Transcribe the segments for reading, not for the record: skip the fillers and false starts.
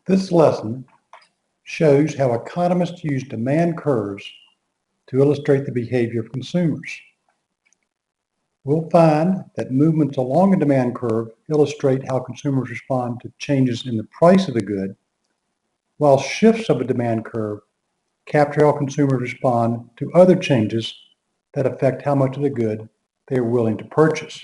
This lesson shows how economists use demand curves to illustrate the behavior of consumers. We'll find that movements along a demand curve illustrate how consumers respond to changes in the price of a good, while shifts of a demand curve capture how consumers respond to other changes that affect how much of the good they are willing to purchase.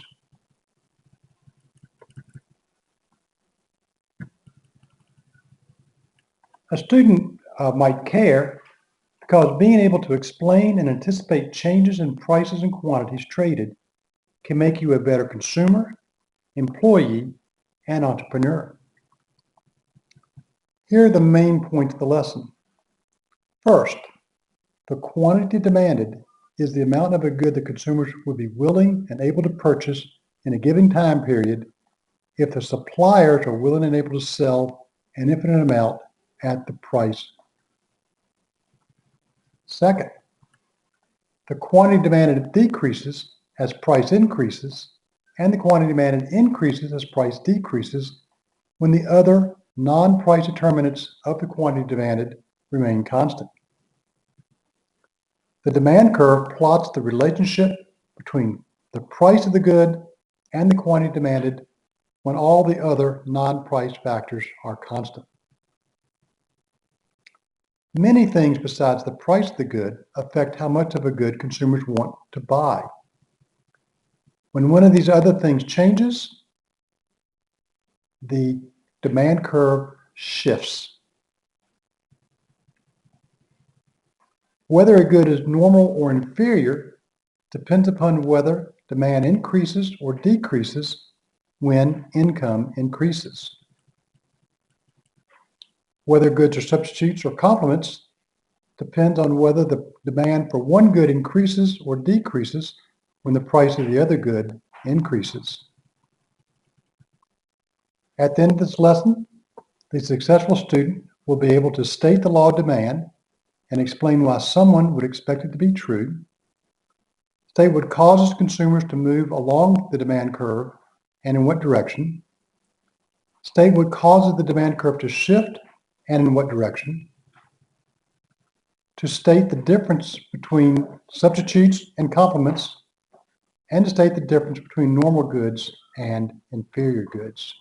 A student might care because being able to explain and anticipate changes in prices and quantities traded can make you a better consumer, employee, and entrepreneur. Here are the main points of the lesson. First, the quantity demanded is the amount of a good that consumers would be willing and able to purchase in a given time period if the suppliers are willing and able to sell an infinite amount at the price. Second, the quantity demanded decreases as price increases, and the quantity demanded increases as price decreases when the other non-price determinants of the quantity demanded remain constant. The demand curve plots the relationship between the price of the good and the quantity demanded when all the other non-price factors are constant. Many things besides the price of the good affect how much of a good consumers want to buy. When one of these other things changes, the demand curve shifts. Whether a good is normal or inferior depends upon whether demand increases or decreases when income increases. Whether goods are substitutes or complements depends on whether the demand for one good increases or decreases when the price of the other good increases. At the end of this lesson, the successful student will be able to state the law of demand and explain why someone would expect it to be true, state what causes consumers to move along the demand curve and in what direction, state what causes the demand curve to shift and in what direction, to state the difference between substitutes and complements, and to state the difference between normal goods and inferior goods.